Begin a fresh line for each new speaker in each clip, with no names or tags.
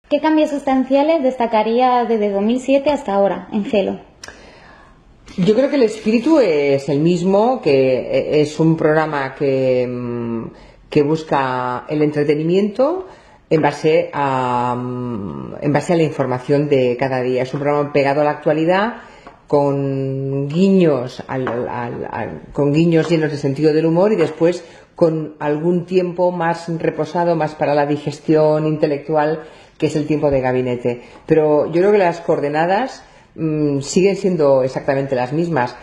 ¿Qué cambios sustanciales destacaría desde 2007 hasta ahora en Gelo?
Yo creo que el espíritu es el mismo, que es un programa que busca el entretenimiento en base a la información de cada día. Es un programa pegado a la actualidad, con guiños con guiños llenos de sentido del humor, y después con algún tiempo más reposado, más para la digestión intelectual, que es el tiempo de gabinete. Pero yo creo que las coordenadas siguen siendo exactamente las mismas.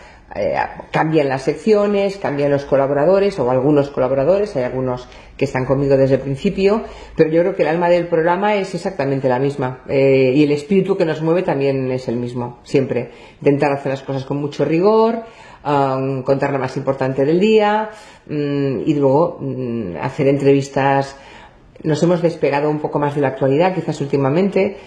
Cambian las secciones, cambian los colaboradores o algunos colaboradores, hay algunos que están conmigo desde el principio, pero yo creo que el alma del programa es exactamente la misma, y el espíritu que nos mueve también es el mismo, siempre. Intentar hacer las cosas con mucho rigor, contar lo más importante del día, y luego hacer entrevistas. Nos hemos despegado un poco más de la actualidad, quizás últimamente,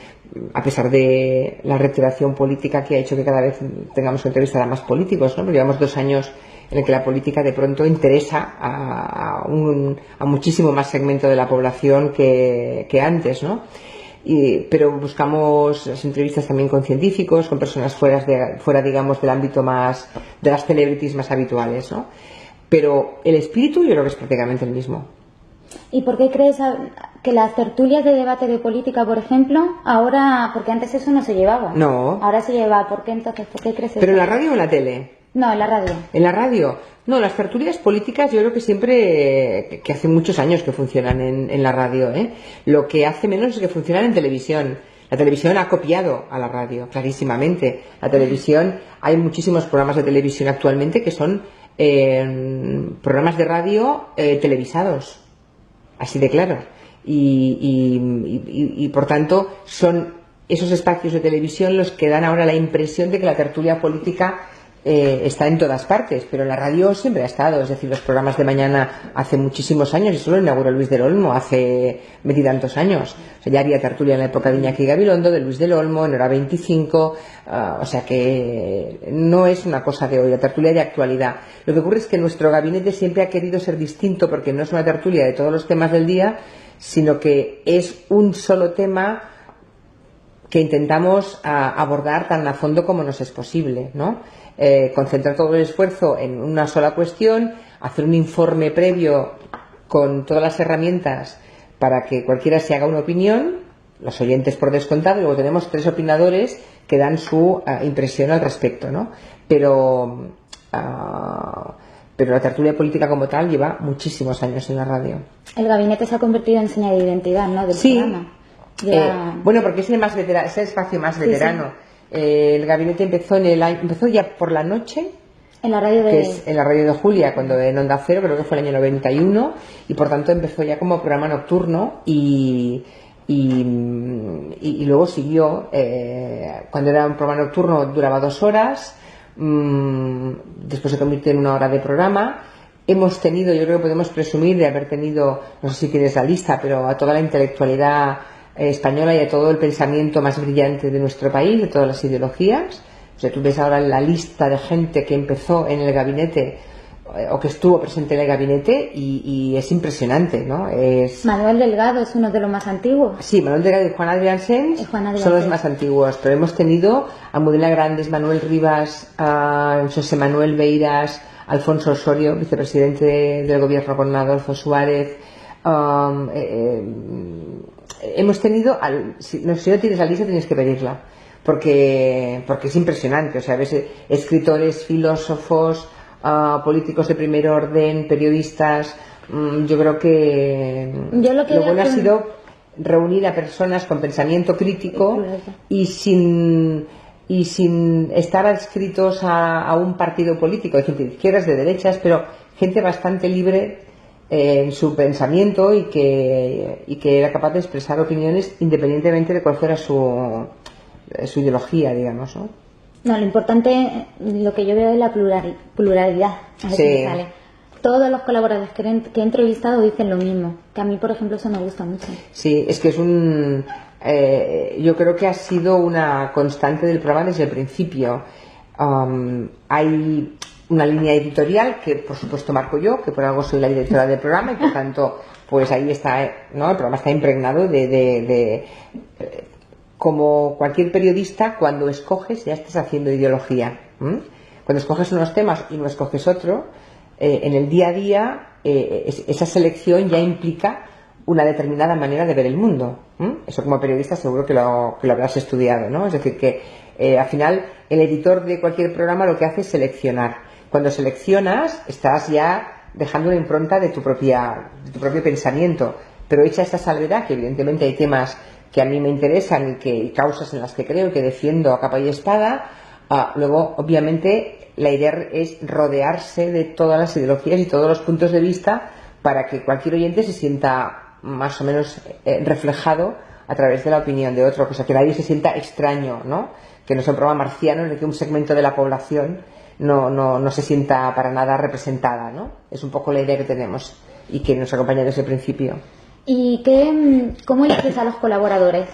a pesar de la reactivación política que ha hecho que cada vez tengamos que entrevistar a más políticos, ¿no? Porque llevamos 2 años en el que la política de pronto interesa a muchísimo más segmento de la población que antes, ¿no? Pero buscamos las entrevistas también con científicos, con personas fuera, digamos, del ámbito más de las celebrities más habituales, ¿no? Pero el espíritu yo creo que es prácticamente el mismo.
¿Y por qué crees que las tertulias de debate de política, por ejemplo, ahora, porque antes eso no se llevaba?
No.
Ahora se lleva, ¿por qué entonces? ¿Por qué crees eso?
¿Pero en la radio o en la tele?
No, en la radio.
¿En la radio? No, las tertulias políticas yo creo que siempre, que hace muchos años que funcionan en la radio, ¿eh? Lo que hace menos es que funcionan en televisión. La televisión ha copiado a la radio, clarísimamente. La televisión, hay muchísimos programas de televisión actualmente que son programas de radio televisados. Así de claro. Y por tanto son esos espacios de televisión los que dan ahora la impresión de que la tertulia política está en todas partes, pero en la radio siempre ha estado. Es decir, los programas de mañana hace muchísimos años, y solo inauguró Luis del Olmo hace 20 y tantos años. O sea, ya había tertulia en la época de Iñaki Gabilondo, de Luis del Olmo, en Hora 25, o sea que no es una cosa de hoy, la tertulia de actualidad. Lo que ocurre es que nuestro gabinete siempre ha querido ser distinto, porque no es una tertulia de todos los temas del día, sino que es un solo tema que intentamos abordar tan a fondo como nos es posible, ¿no? Concentrar todo el esfuerzo en una sola cuestión, hacer un informe previo con todas las herramientas para que cualquiera se haga una opinión, los oyentes por descontado, y luego tenemos 3 opinadores que dan su impresión al respecto, ¿no? Pero la tertulia política como tal lleva muchísimos años en la radio.
El gabinete se ha convertido en señal de identidad, ¿no?, del programa.
Bueno, porque es el espacio más veterano. Sí. El gabinete empezó ya por la noche,
en la radio
que es en la radio de Julia, cuando en Onda Cero, creo que fue el año 91, y por tanto empezó ya como programa nocturno, y luego siguió, cuando era un programa nocturno duraba 2 horas, después se convirtió en 1 hora de programa. Hemos tenido, yo creo que podemos presumir de haber tenido, no sé si tienes la lista, pero a toda la intelectualidad española y a todo el pensamiento más brillante de nuestro país, de todas las ideologías. O sea, tú ves ahora la lista de gente que empezó en el gabinete o que estuvo presente en el gabinete, y es impresionante, ¿no?
Manuel Delgado es uno de los más antiguos.
Sí, Manuel Delgado y Juan Adrián Sens son los más antiguos, pero hemos tenido a Mudela Grandes, Manuel Rivas, a José Manuel Beiras, Alfonso Osorio, vicepresidente del gobierno con Adolfo Suárez. Hemos tenido, si no tienes la lista tienes que pedirla, porque es impresionante. O sea, ves escritores, filósofos, políticos de primer orden, periodistas. Yo creo que lo bueno ha sido reunir a personas con pensamiento crítico y sin estar adscritos a un partido político, de gente de izquierdas, de derechas, pero gente bastante libre en su pensamiento, y que era capaz de expresar opiniones independientemente de cuál fuera su ideología, digamos, ¿no?
No, lo importante, lo que yo veo es la pluralidad. A ver si me sale. Todos los colaboradores que he entrevistado dicen lo mismo, que a mí, por ejemplo, eso me gusta mucho.
Sí, es que es yo creo que ha sido una constante del programa desde el principio. Hay una línea editorial que, por supuesto, marco yo, que por algo soy la directora del programa, y por tanto, pues ahí está, ¿no? El programa está impregnado de como cualquier periodista, cuando escoges ya estás haciendo ideología. Cuando escoges unos temas y no escoges otro, en el día a día esa selección ya implica una determinada manera de ver el mundo. Eso como periodista seguro que lo habrás estudiado, ¿no? Es decir, que al final el editor de cualquier programa lo que hace es seleccionar. Cuando seleccionas estás ya dejando una impronta de tu propio pensamiento, pero hecha esta salvedad, que evidentemente hay temas que a mí me interesan y causas en las que creo y que defiendo a capa y espada. Luego, obviamente, la idea es rodearse de todas las ideologías y todos los puntos de vista para que cualquier oyente se sienta más o menos reflejado a través de la opinión de otro, cosa que nadie se sienta extraño, ¿no? Que no sea un programa marciano en el que un segmento de la población no se sienta para nada representada, ¿no? Es un poco la idea que tenemos y que nos acompaña desde el principio.
¿Y cómo eliges a los colaboradores?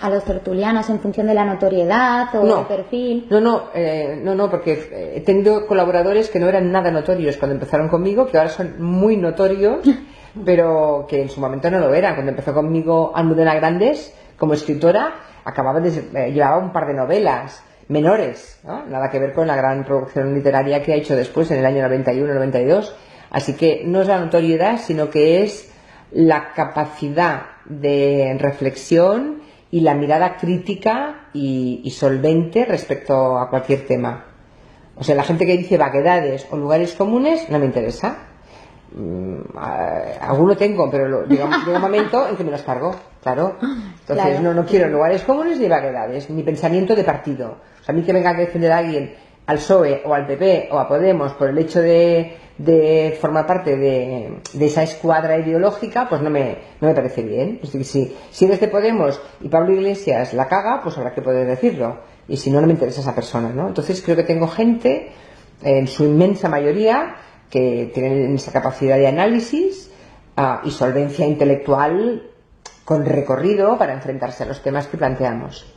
¿A los tertulianos en función de la notoriedad o el perfil?
No, porque he tenido colaboradores que no eran nada notorios cuando empezaron conmigo, que ahora son muy notorios, pero que en su momento no lo eran. Cuando empezó conmigo Almudena Grandes, como escritora, llevaba un par de novelas menores, ¿no? Nada que ver con la gran producción literaria que ha hecho después, en el año 91-92. Así que no es la notoriedad, sino que es la capacidad de reflexión y la mirada crítica y solvente respecto a cualquier tema. O sea, la gente que dice vaguedades o lugares comunes no me interesa. Alguno tengo, pero llega un momento en que me los cargo, claro. Entonces claro. No quiero lugares comunes ni vaguedades, ni pensamiento de partido. O sea, a mí que venga a defender a alguien al PSOE o al PP o a Podemos por el hecho de formar parte de esa escuadra ideológica, pues no me parece bien. Es decir, si eres de Podemos y Pablo Iglesias la caga, pues habrá que poder decirlo. Y si no, no me interesa esa persona, ¿no? Entonces creo que tengo gente, en su inmensa mayoría, que tienen esa capacidad de análisis y solvencia intelectual con recorrido para enfrentarse a los temas que planteamos.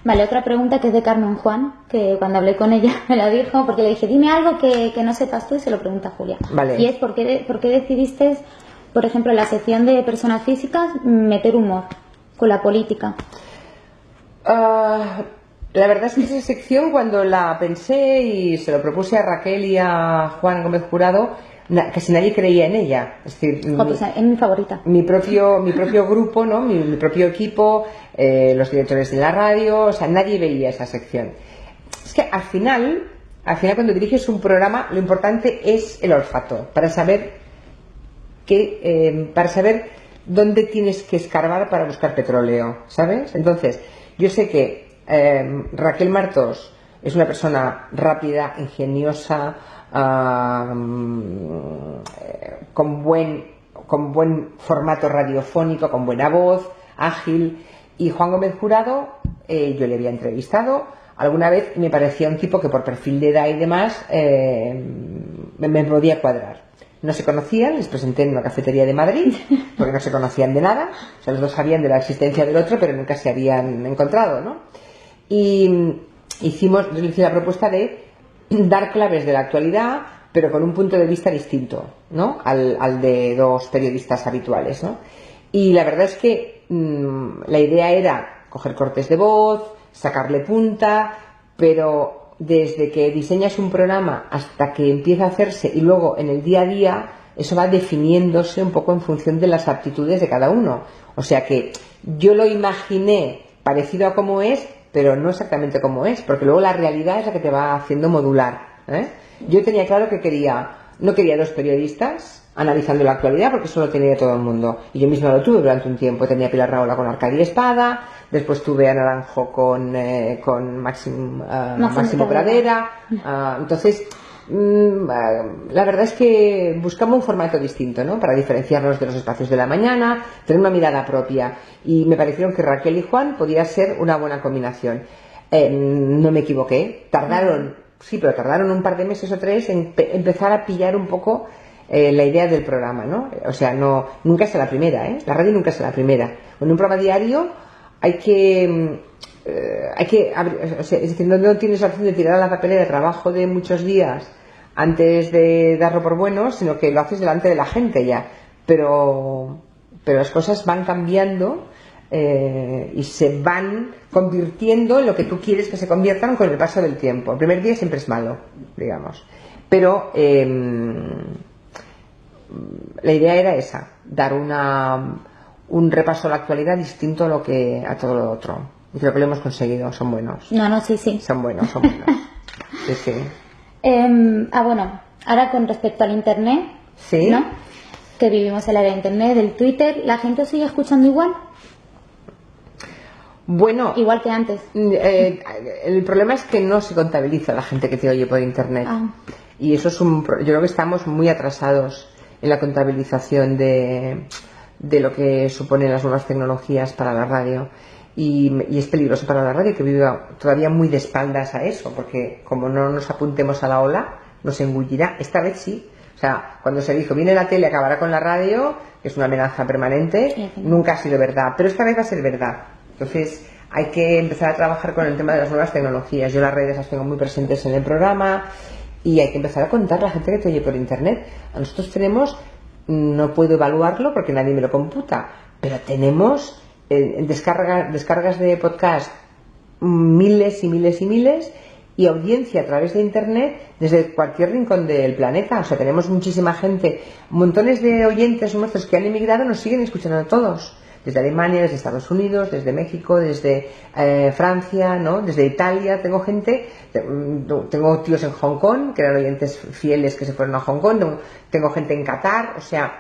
Vale, otra pregunta que es de Carmen Juan, que cuando hablé con ella me la dijo, porque le dije, dime algo que no sepas tú, y se lo pregunta a Julia.
Vale.
Y es, ¿por qué decidiste, por ejemplo, en la sección de personas físicas, meter humor con la política?
La verdad es que esa sección, cuando la pensé y se lo propuse a Raquel y a Juan Gómez Jurado, casi nadie creía en ella. Es decir,
pues es mi favorita.
Mi propio grupo, ¿no? Mi propio equipo, los directores de la radio, o sea, nadie veía esa sección. Es que al final cuando diriges un programa, lo importante es el olfato, para saber dónde tienes que escarbar para buscar petróleo, ¿sabes? Entonces, yo sé que Raquel Martos es una persona rápida, ingeniosa, con buen formato radiofónico, con buena voz, ágil. Y Juan Gómez Jurado, yo le había entrevistado alguna vez y me parecía un tipo que por perfil de edad y demás me podía cuadrar. No se conocían, les presenté en una cafetería de Madrid porque no se conocían de nada, o sea, los dos sabían de la existencia del otro pero nunca se habían encontrado, ¿no? Y le hice la propuesta de dar claves de la actualidad pero con un punto de vista distinto, ¿no? al de dos periodistas habituales, ¿no? Y la verdad es que la idea era coger cortes de voz, sacarle punta, pero desde que diseñas un programa hasta que empieza a hacerse y luego en el día a día, eso va definiéndose un poco en función de las aptitudes de cada uno. O sea que yo lo imaginé parecido a cómo es, pero no exactamente como es, porque luego la realidad es la que te va haciendo modular, ¿eh? Yo tenía claro que no quería dos periodistas analizando la actualidad, porque eso lo tenía todo el mundo. Y yo misma lo tuve durante un tiempo. Tenía a Pilar Rahola con Arcadia Espada, después tuve a Naranjo con Máximo Pradera. Entonces, la verdad es que buscamos un formato distinto, ¿no? Para diferenciarnos de los espacios de la mañana, tener una mirada propia. Y me parecieron que Raquel y Juan podía ser una buena combinación. No me equivoqué. Tardaron un par de meses o tres en empezar a pillar un poco la idea del programa, ¿no? O sea, nunca es la primera, ¿eh? La radio nunca es la primera. En un programa diario hay que o sea, es decir, no tienes la opción de tirar a la papelera de trabajo de muchos días antes de darlo por bueno, sino que lo haces delante de la gente ya. Pero las cosas van cambiando y se van convirtiendo en lo que tú quieres que se conviertan con el paso del tiempo. El primer día siempre es malo, digamos, pero la idea era esa, dar un repaso a la actualidad distinto a todo lo otro, y creo que lo hemos conseguido. Son buenos.
No, sí.
Son buenos. Sí.
Bueno, ahora con respecto al internet,
¿sí?
¿no? Que vivimos en la era de internet, del Twitter, ¿la gente sigue escuchando igual?
Bueno,
igual que antes.
El problema es que no se contabiliza la gente que te oye por internet. Y eso es yo creo que estamos muy atrasados en la contabilización de lo que suponen las nuevas tecnologías para la radio. Y es peligroso para la radio que viva todavía muy de espaldas a eso, porque como no nos apuntemos a la ola, nos engullirá. Esta vez sí. O sea, cuando se dijo, viene la tele, acabará con la radio, que es una amenaza permanente, nunca ha sido verdad. Pero esta vez va a ser verdad. Entonces, hay que empezar a trabajar con el tema de las nuevas tecnologías. Yo las redes las tengo muy presentes en el programa y hay que empezar a contar a la gente que te oye por internet. A nosotros tenemos, no puedo evaluarlo porque nadie me lo computa, pero tenemos descargas de podcast miles y miles y miles, y audiencia a través de internet desde cualquier rincón del planeta. O sea, tenemos muchísima gente, montones de oyentes nuestros que han emigrado, nos siguen escuchando a todos, desde Alemania, desde Estados Unidos, desde México, desde Francia, ¿no? Desde Italia. Tengo gente, tengo tíos en Hong Kong que eran oyentes fieles que se fueron a Hong Kong, tengo gente en Qatar, o sea,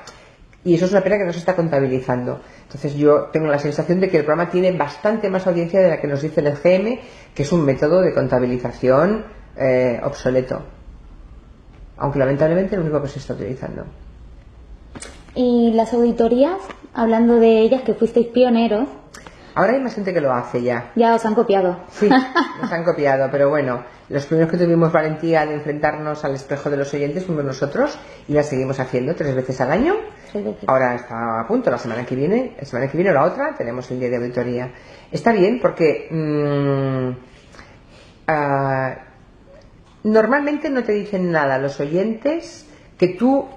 y eso es una pena que no se está contabilizando. Entonces yo tengo la sensación de que el programa tiene bastante más audiencia de la que nos dice el EGM, que es un método de contabilización obsoleto, aunque lamentablemente es lo único que se está utilizando.
Y las auditorías, hablando de ellas, que fuisteis pioneros.
Ahora hay más gente que lo hace ya.
Ya os han copiado.
Sí, nos han copiado, pero bueno, los primeros que tuvimos valentía de enfrentarnos al espejo de los oyentes fuimos nosotros, y la seguimos haciendo 3 veces al año.
3 veces.
Ahora está a punto, la semana que viene o la otra, tenemos el día de auditoría. Está bien porque normalmente no te dicen nada los oyentes que tú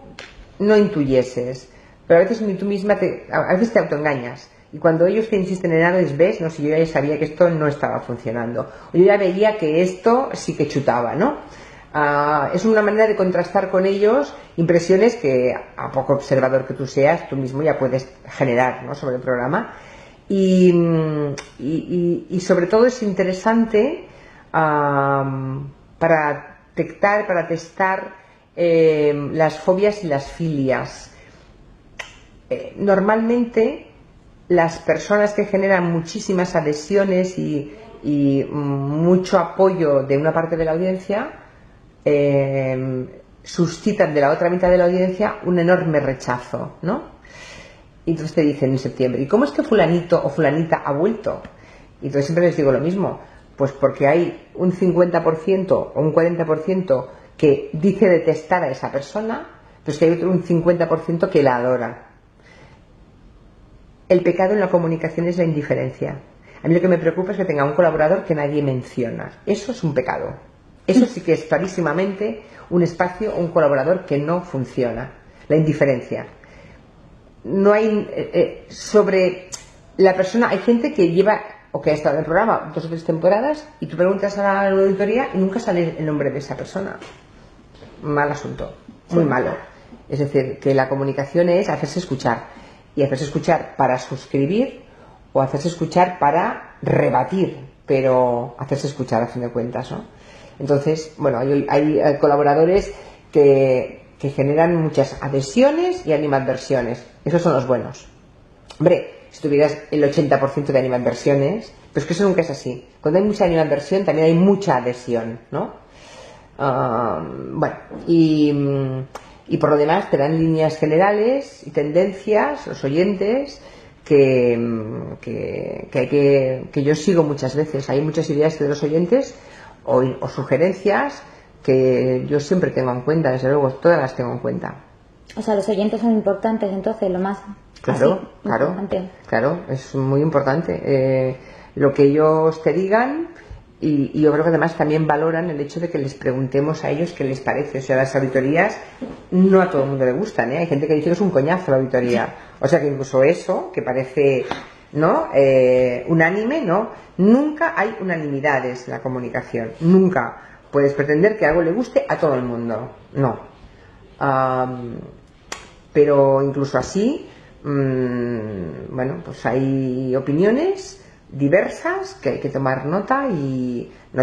no intuyeses, pero a veces ni tú misma a veces te autoengañas. Y cuando ellos te insisten en algo, dices, ves, no, si yo ya sabía que esto no estaba funcionando, o yo ya veía que esto sí que chutaba, ¿no? Es una manera de contrastar con ellos impresiones que, a poco observador que tú seas, tú mismo ya puedes generar, ¿no?, sobre el programa. Y sobre todo es interesante para detectar, para testar las fobias y las filias. Normalmente las personas que generan muchísimas adhesiones y mucho apoyo de una parte de la audiencia suscitan de la otra mitad de la audiencia un enorme rechazo, ¿no? Y entonces te dicen en septiembre, ¿y cómo es que fulanito o fulanita ha vuelto? Y entonces siempre les digo lo mismo, pues porque hay un 50% o un 40% que dice detestar a esa persona, pero es que hay otro un 50% que la adora. El pecado en la comunicación es la indiferencia. A mí lo que me preocupa es que tenga un colaborador que nadie menciona. Eso es un pecado. Eso sí que es clarísimamente un espacio o un colaborador que no funciona. La indiferencia. No hay sobre la persona. Hay gente que lleva o que ha estado en el programa 2 o 3 temporadas y tú preguntas a la auditoría y nunca sale el nombre de esa persona. Mal asunto. Muy malo. Es decir, que la comunicación es hacerse escuchar. Y hacerse escuchar para suscribir o hacerse escuchar para rebatir, pero hacerse escuchar a fin de cuentas, ¿no? Entonces, bueno, hay colaboradores que generan muchas adhesiones y animadversiones. Esos son los buenos. Hombre, si tuvieras el 80% de animadversiones, pues que eso nunca es así. Cuando hay mucha animadversión también hay mucha adhesión, ¿no? Bueno, y por lo demás te dan líneas generales y tendencias, los oyentes, que yo sigo muchas veces. Hay muchas ideas de los oyentes o sugerencias que yo siempre tengo en cuenta, desde luego, todas las tengo en cuenta.
O sea, los oyentes son importantes, entonces, lo más...
Claro, claro, es muy importante. Lo que ellos te digan... Y yo creo que además también valoran el hecho de que les preguntemos a ellos qué les parece. O sea, las auditorías no a todo el mundo le gustan, ¿eh? Hay gente que dice que es un coñazo la auditoría. O sea, que incluso eso, que parece ¿no? Unánime, ¿no? Nunca hay unanimidades en la comunicación, nunca puedes pretender que algo le guste a todo el mundo, no. Pero incluso así, bueno, pues hay opiniones diversas que hay que tomar nota y no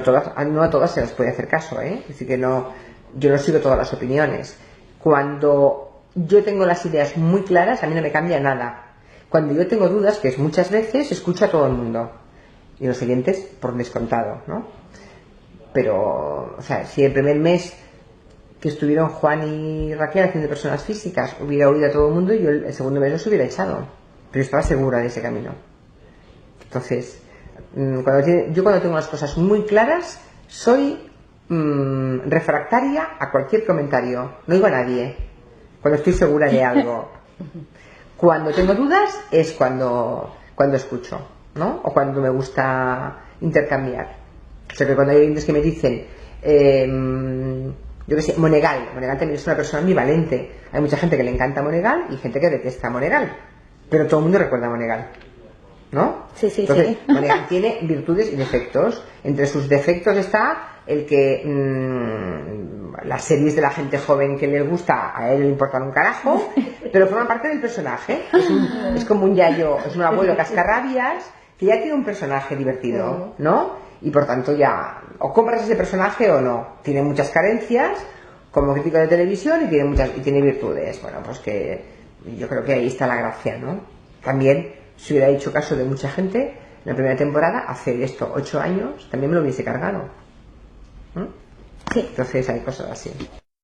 a todas se les puede hacer caso, ¿eh? Es decir, que no, yo no sigo todas las opiniones. Cuando yo tengo las ideas muy claras, a mí no me cambia nada. Cuando yo tengo dudas, que es muchas veces, escucho a todo el mundo. Y los siguientes, por descontado, ¿no? Pero, o sea, si el primer mes que estuvieron Juan y Raquel haciendo personas físicas hubiera oído a todo el mundo, yo el segundo mes los hubiera echado. Pero estaba segura de ese camino. Entonces, yo cuando tengo las cosas muy claras, soy refractaria a cualquier comentario. No oigo a nadie cuando estoy segura de algo. Cuando tengo dudas es cuando escucho, ¿no? O cuando me gusta intercambiar. O sea que cuando hay oyentes que me dicen, yo qué sé, Monegal también es una persona ambivalente. Hay mucha gente que le encanta Monegal y gente que detesta Monegal. Pero todo el mundo recuerda a Monegal, ¿no?
Sí, sí,
entonces,
sí.
Monegal tiene virtudes y defectos. Entre sus defectos está el que las series de la gente joven que le gusta, a él le importan un carajo, pero forma parte del personaje. Es como un yayo, es un abuelo cascarrabias que ya tiene un personaje divertido, ¿no? Y por tanto ya, o compras ese personaje o no. Tiene muchas carencias como crítico de televisión y tiene virtudes. Bueno, pues que yo creo que ahí está la gracia, ¿no? También, si hubiera hecho caso de mucha gente en la primera temporada, hace esto 8 años, también me lo hubiese cargado.
Sí.
Entonces hay cosas así.